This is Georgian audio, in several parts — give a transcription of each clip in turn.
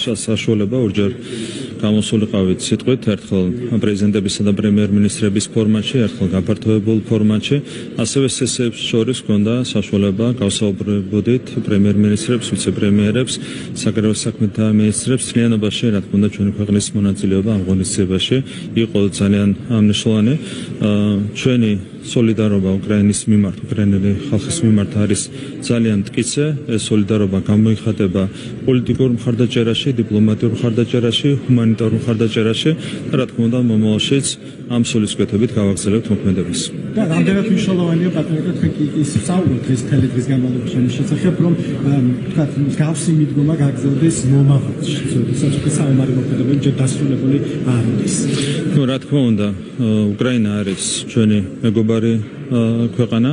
საშუალება ორჯერ გამოსულიყავით სიტყვით, ერთხელ პრეზიდენტებისა და პრემიერ-მინისტრების ფორმატში, ერთხელ გაფართოებულ ფორმატში, ასევე სესიებს შორის ჰქონდა საშუალება გავსაუბრებოდით პრემიერ-მინისტრებს, ვიცე-პრემიერებს, საგარეო საქმეთა მინისტრებს, მთლიანობაში, რა თქმა უნდა, ჩვენი ქვეყნის მონაწილეობა ამ ღონისძიებაში იყო ძალიან მნიშვნელოვანი. ჩვენი სოლიდარობა უკრაინის მიმართ, უკრაინელი ხალხის მიმართ არის ძალიან მტკიცე. ეს სოლიდარობა გამოიხატება პოლიტიკურ მხარდაჭერაში, დიპლომატიურ მხარდაჭერაში, ჰუმანიტარულ მხარდაჭერაში და რა თქმა უნდა, მომავალშიც ამ სულისკვეთებით გავაგრძელებთ მოქმედებას. და რამდენად მნიშვნელოვანია პატრონიკა თქვენ კი ის სწავლობთ ეს მთელი დღის განმავლობაში ამის შესახებ, რომ თქვა მსგავსი მიდგომა გაგრძელდეს მომავალში, როდესაც საომარი მოქმედებები ჯერ დასრულებული არ არის. ნუ რა თქმა უნდა, უკრაინა არის ჩვენი მეგობარი ქვეყანა,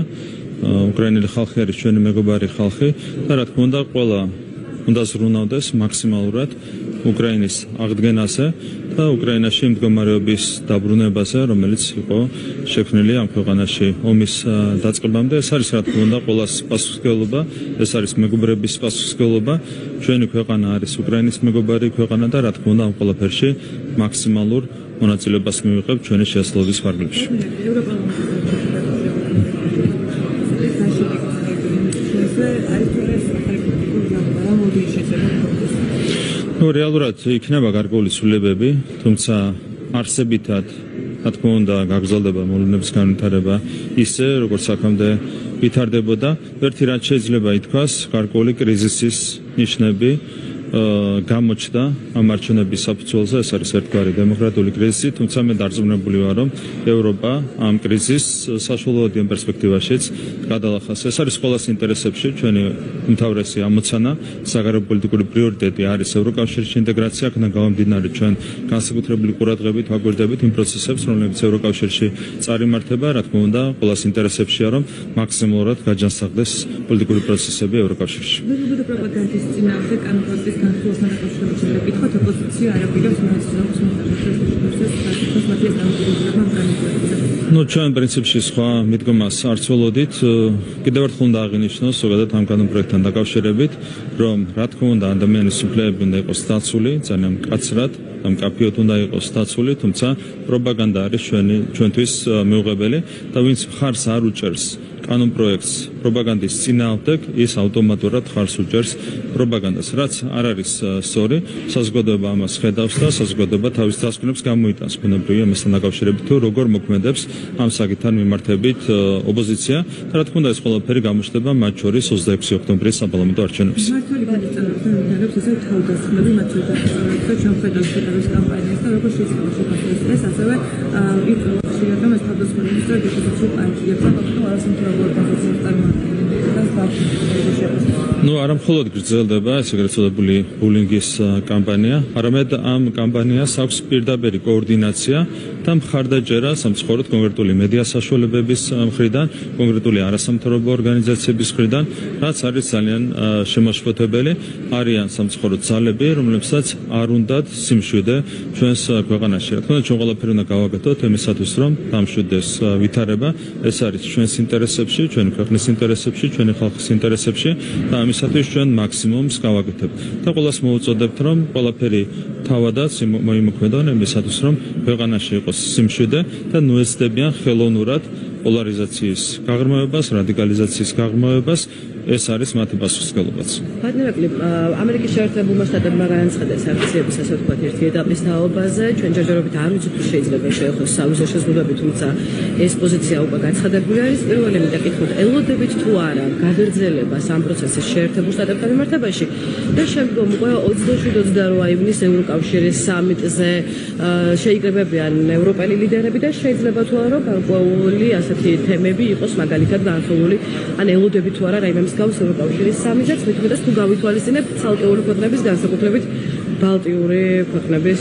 უკრაინელი ხალხი არის ჩვენი მეგობარი ხალხი და რა თქმა უნდა, ყველა უნდა ზრუნავდეს მაქსიმალურად უკრაინის აღდგენაზე და უკრაინაში მდგომარეობის დაბრუნებაზე, რომელიც იყო შექმნილი ამ ქვეყანაში ომის დაწყებამდე. ეს არის რა თქმა უნდა ყველას პასუხისმგებლობა, ეს არის მეგობრების პასუხისმგებლობა. ჩვენი ქვეყანა არის უკრაინის მეგობარი ქვეყანა და რა თქმა უნდა ამ ყველაფერში მაქსიმალურ მონაწილეობას მივიღებთ ჩვენი შეასრულების ფარგლებში. რეალურად იქნება გარკვეული ცვლილებები, თუმცა არსებითად, რა თქმა უნდა, გაგრძელდება მოვლენების განვითარება ისე, როგორც აქამდე ვითარდებოდა. ერთი რაც შეიძლება ითქვას, გარკვეული კრიზისის ნიშნები გამოჩნდა ამ არჩევნების საფუძველზე, ეს არის ერთგვარი დემოკრატიული კრიზისი, თუმცა მე დარწმუნებული ვარ, რომ ევროპა ამ კრიზისს საშუალოებიან პერსპექტივაშიც გადალახავს. ეს არის ყველას ინტერესებში, ჩვენი უმთავრესი ამოცანა, საგარეო პოლიტიკური პრიორიტეტი არის ევროკავშირში ინტეგრაცია, აქედან გამომდინარე ჩვენ განსაკუთრებული ყურადღებით ვაგვირდებით იმ პროცესებს, რომლებიც ევროკავშირში წარიმართება, რა თქმა უნდა, ყველას ინტერესებშია, რომ მაქსიმალურად გაჯანსაღდეს პოლიტიკური პროცესები ევროკავშირში. პროპაგანდის წინააღმდეგ კანონპროექტის განხილვასთან დაკავშირებით შევეკითხოთ, ოპოზიცია არ აპირებს მონაწილეობას ნუ ჩვენ პრინციპში სხვა მიდგომას არ ცვალოდით. კიდევ ერთხელ უნდა აღინიშნოს, ზოგადად ამ კანონპროექტთან დაკავშირებით, რომ რა თქმა უნდა ადამიანის უფლებები უნდა იყოს დაცული, ძალიან მკაცრად და მკაფიოდ უნდა იყოს დაცული, თუმცა პროპაგანდა არის ჩვენთვის მიუღებელი და ვინც მხარს არ უჭერს კანონპროექტს პროპაგანდის წინააღმდეგ, ის ავტომატურად მხარს უჭერს პროპაგანდას, რაც არ არის სწორი. საზოგადოება ამას ხედავს და საზოგადოება თავის დასკვნებს გამოიტანს ბუნებრივია ამასთან დაკავშირებით, თუ როგორ მოქმედებს ამ საკითხთან მიმართებით ოპოზიცია და რა თქმა უნდა ეს ყველაფერი გამოჩნდება მათ შორის 26 ოქტომბრის საპარლამენტო არჩევნებში. მართალი განაცხადება, რომ ესე თავდასხმები მათ შორის ჩვენ ხედავთ შეტევის კამპანიას და როგორ შეიძლება შეხასოს ეს ასევე იმ პროცესში, რომ ეს თავდასხმების სტრატეგიულ პარტიებს აკავშირებს არასამთავრობო ნუ არა მხოლოდ გრძელდება ეს ეგრეთ წოდებული ბულინგის კამპანია, არამედ ამ კამპანიას აქვს პირდაპირი კოორდინაცია და მხარდაჭერა სამწუხაროდ კონკრეტული მედია საშუალებების მხრიდან, კონკრეტული არასამთავრობო ორგანიზაციების მხრიდან, რაც არის ძალიან შემაშფოთებელი. არიან სამწუხაროდ ძალები, რომლებსაც არ უნდათ სიმშვიდე ჩვენს ქვეყანაში. რა თქმა უნდა, ჩვენ ყველაფერი უნდა გავაკეთოთ იმისათვის, რომ დამშვიდდეს ვითარება. ეს არის ჩვენს ინტერესებში, ჩვენი ქვეყნის ინტერესებში, ჩვენი ხალხის ინტერესებში და ამისათვის ჩვენ მაქსიმუმს გავაკეთებთ. და ყველას მოვუწოდებთ, რომ ყველაფერი თავადაც მოიმოქმედონ იმისათვის, რომ ქვეყანაში იყოს სიმშვიდე და ნუესდებიან ხელოვნურად პოლარიზაციის გაღრმავებას, რადიკალიზაციის გაღრმავებას. ეს არის მათი პასუხისმგებლობაც. პარტნიორები, ამერიკის შეერთებულმა შტატებმა განაცხადა სანქციების ასე ვთქვათ ერთი ეტაპის თაობაზე. ჩვენ ჯერჯერობით არ ვიცით თუ შეიძლება შეეხოს სავიზო შეზღუდვები, თუმცა ეს პოზიცია უკვე განცხადებული არის. პირველი მიტაკითხოთ, ელოდებით თუ არა გაგრძელებას ამ პროცესის შეერთებულ შტატებთან მიმართებაში და შემდგომ უკვე 27-28 ივნისს ევროკავშირის სამიტზე შეიკრიბებიან ევროპელი ლიდერები და შეიძლება თუ არა გარკვეული ასეთი თემები იყოს მაგალითად განხილული, ან ელოდებით თუ არა რაიმე მსგავს ევროკავშირის სამიტზეც, მithumetas თუ გავითვალისწინებთ ცალკეული ქვეყნების განსაკუთრებით ბალტიური ქვეყნების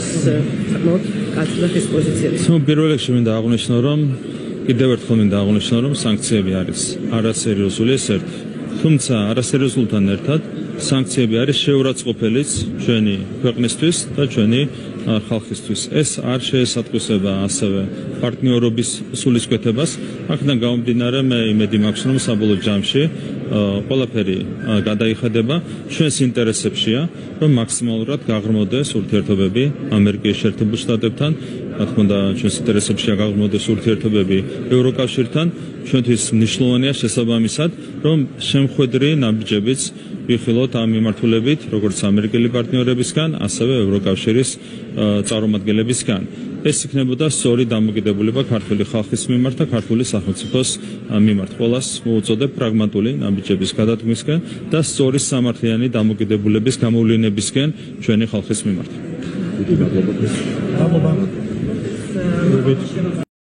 საკმაოდ კაცრი პოზიციების. პირველ რიგში მინდა აღვნიშნო, რომ კიდევ ერთხელ მინდა აღვნიშნო, რომ სანქციები არის არასერიოზული, ეს ერთი. თუმცა არასერიოზულთან ერთად სანქციები არის შეურაცხყოფელიც ჩვენი ქვეყნისთვის და ჩვენი ხალხისთვის. ეს არ შეესატყვისება ასევე პარტნიორობის სულისკვეთებას. აქედან გამომდინარე, მე იმედი მაქვს, რომ საბოლოო ჯამში ყველაფერი გადაიხადება ჩვენს ინტერესებშია, რომ მაქსიმალურად გაღრმავდეს ურთიერთობები ამერიკის შეერთებულ შტატებთან, რა თქმა უნდა, ჩვენს ინტერესებშია გაღრმავდეს ურთიერთობები ევროკავშირთან. ჩვენთვის მნიშვნელოვანია შესაბამისად, რომ შემხედრი ნაბიჯებიც ვიხილოთ ამ მიმართულებით, როგორც ამერიკელი პარტნიორებისგან, ასევე ევროკავშირის წარმომადგენლებისგან. ეს იქნებოდა სწორი დამოკიდებულება ქართული ხალხის მიმართ და ქართული სახელმწიფოს მიმართ. ყველას მოუწოდებ პრაგმატული ნაბიჯების გადადგმისკენ და სწორი სამართლიანი დამოკიდებულების გამოვლენებისკენ ჩვენი ხალხის მიმართ.